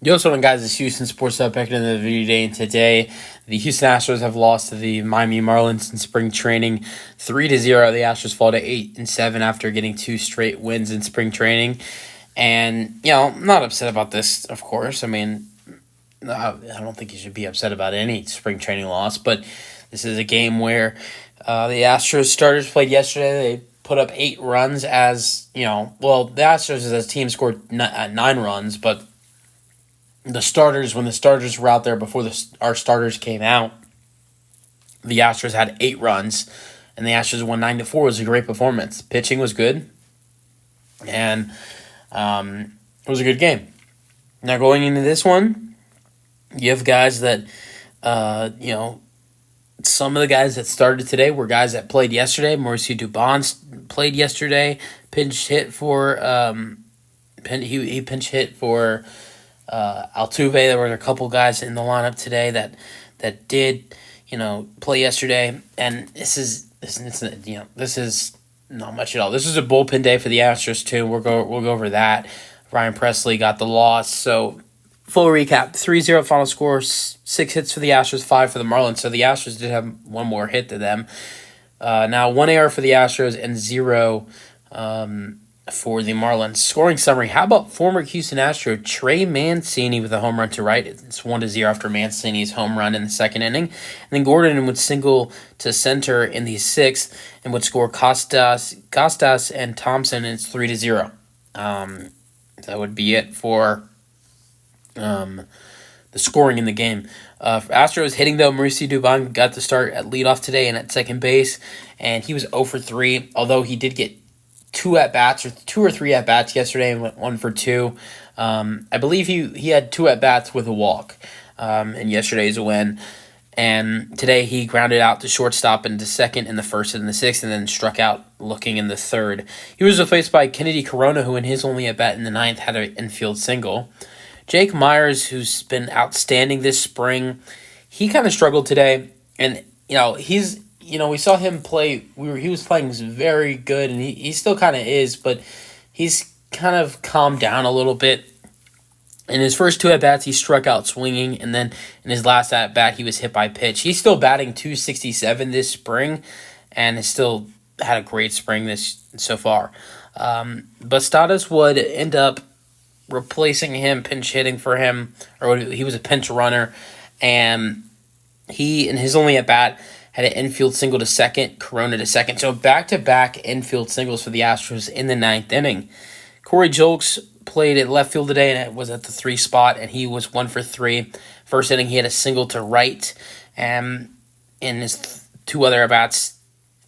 Yo, what's going on, guys? It's Houston Sports Up back in the video today. And today, the Houston Astros have lost to the Miami Marlins in spring training 3-0. The Astros fall to 8-7 after getting two straight wins in spring training. And, I'm not upset about this, of course. I mean, I don't think you should be upset about any spring training loss, but this is a game where the Astros starters played yesterday. They put up 8 runs the Astros as a team scored 9 runs, but when the starters were out there before our starters came out, the Astros had 8 runs, and the Astros won 9-4. It was a great performance. Pitching was good, and it was a good game. Now, going into this one, you have guys that, some of the guys that started today were guys that played yesterday. Mauricio Dubon played yesterday, pinch hit for he pinch hit for Altuve. There were a couple guys in the lineup today that did play yesterday, and this is not much at all. This is a bullpen day for the Astros too. We'll go over that. Ryan Presley got the loss. So full recap: 3-0 final score. 6 hits for the Astros, 5 for the Marlins. So the Astros did have one more hit to them. Now 1 error for the Astros and 0 for the Marlins. Scoring summary: how about former Houston Astro Trey Mancini with a home run to right? It's 1-0 after Mancini's home run in the second inning. And then Gordon would single to center in the 6th and would score Costas and Thompson, and it's 3-0. That would be it for the scoring in the game. For Astros hitting, though, Mauricio Dubon got the start at leadoff today and at second base, and he was 0 for 3, although he did get 2 or 3 at-bats yesterday and went 1 for 2. I believe he had 2 at-bats with a walk in yesterday's win. And today he grounded out to shortstop into second in the 1st and the 6th, and then struck out looking in the 3rd. He was replaced by Kennedy Corona, who in his only at-bat in the 9th had an infield single. Jake Myers, who's been outstanding this spring, he kind of struggled today. And, we saw him play. He was playing very good, and he still kind of is, but he's kind of calmed down a little bit. In his first 2 at-bats, he struck out swinging, and then in his last at-bat, he was hit by pitch. He's still batting .267 this spring, and has still had a great spring so far. Bastadas would end up replacing him, pinch hitting for him, or he was a pinch runner, and he, in his only at-bat, had an infield single to second, Corona to second. So back-to-back infield singles for the Astros in the 9th inning. Corey Julks played at left field today and was at the 3 spot, and he was 1 for 3. First inning, he had a single to right, and in his 2 other at-bats,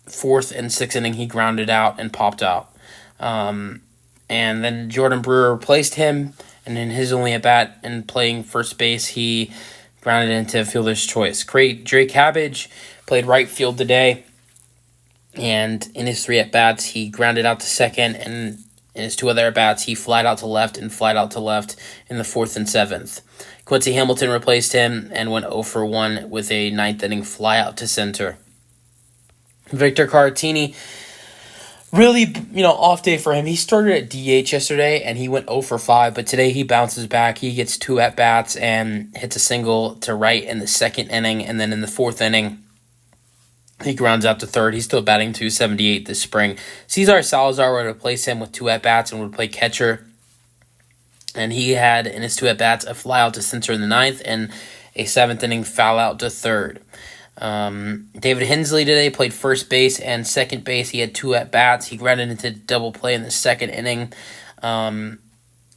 4th and 6th inning, he grounded out and popped out. And then Jordan Brewer replaced him, and in his only at-bat and playing first base, he grounded into fielder's choice. Dre Cabbage played right field today, and in his 3 at-bats, he grounded out to second, and in his 2 other at-bats, he flied out to left and flied out to left in the 4th and 7th. Quincy Hamilton replaced him and went 0 for 1 with a 9th inning fly out to center. Victor Caratini, really, off day for him. He started at DH yesterday, and he went 0 for 5, but today he bounces back. He gets 2 at-bats and hits a single to right in the 2nd inning, and then in the 4th inning, he grounds out to 3rd. He's still batting .278 this spring. Cesar Salazar would replace him with 2 at-bats and would play catcher, and he had, in his 2 at-bats, a fly out to center in the 9th and a 7th inning foul out to 3rd. David Hensley today played first base and second base. He had 2 at-bats. He grounded into double play in the 2nd inning. And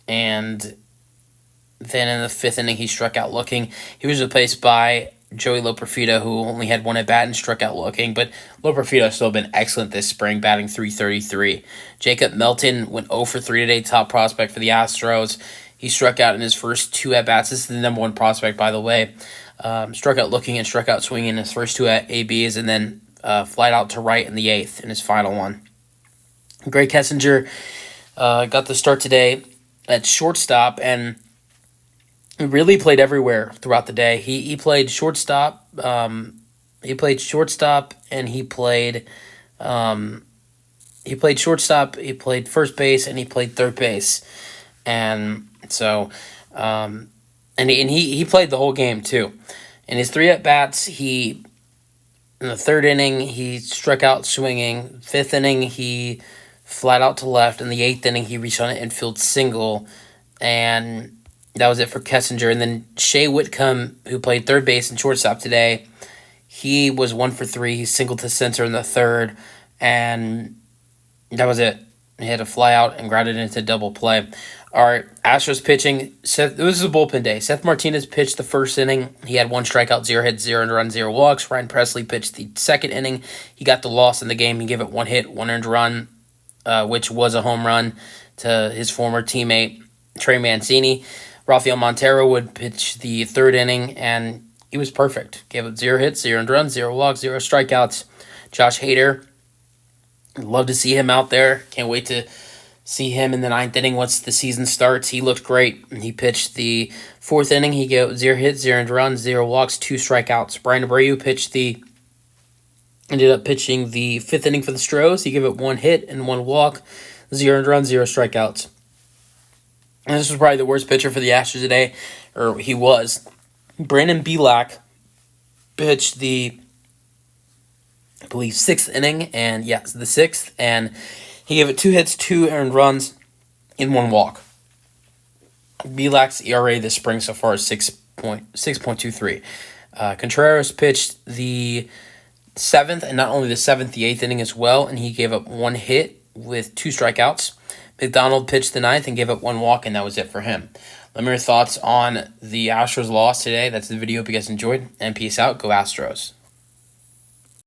then in the 5th inning, he struck out looking. He was replaced by Joey Loperfido, who only had 1 at-bat and struck out looking. But Loperfido has still been excellent this spring, batting .333. Jacob Melton went 0 for 3 today, top prospect for the Astros. He struck out in his first 2 at-bats. This is the number 1 prospect, by the way. Struck out looking and struck out swinging in his first 2 at ABs, and then flied out to right in the 8th in his final one. Greg Kessinger got the start today at shortstop, and he really played everywhere throughout the day. He played shortstop. He played shortstop, and he played shortstop. He played first base, and he played third base. And so he played the whole game too. In his 3 at-bats, in the 3rd inning, he struck out swinging. 5th inning, he flat out to left. In the 8th inning, he reached on an infield single, and that was it for Kessinger. And then Shea Whitcomb, who played third base and shortstop today, he was 1 for 3. He singled to center in the 3rd, and that was it. He had a fly out and grounded into double play. All right, Astros pitching. This is a bullpen day. Seth Martinez pitched the 1st inning. He had 1 strikeout, 0 hits, 0 earned runs, 0 walks. Ryan Presley pitched the 2nd inning. He got the loss in the game. He gave it 1 hit, 1 earned run, which was a home run to his former teammate, Trey Mancini. Rafael Montero would pitch the 3rd inning, and he was perfect. Gave up 0 hits, 0 earned runs, 0 walks, 0 strikeouts. Josh Hader, love to see him out there. Can't wait to see him in the 9th inning once the season starts. He looked great. He pitched the 4th inning. He got 0 hits, 0 earned runs, 0 walks, 2 strikeouts. Brian Abreu ended up pitching the 5th inning for the Astros. He gave it 1 hit and 1 walk, 0 earned runs, 0 strikeouts. And this was probably the worst pitcher for the Astros today, or he was. Brandon Bielak pitched the, I believe, 6th inning, and yes, the 6th, and he gave it 2 hits, 2 earned runs, and 1 walk. Bielak's ERA this spring so far is 6.23. Contreras pitched the 7th, and not only the 7th, the 8th inning as well, and he gave up 1 hit with 2 strikeouts. McDonald pitched the 9th and gave up 1 walk, and that was it for him. Let me know your thoughts on the Astros loss today. That's the video. If you guys enjoyed, and peace out. Go Astros.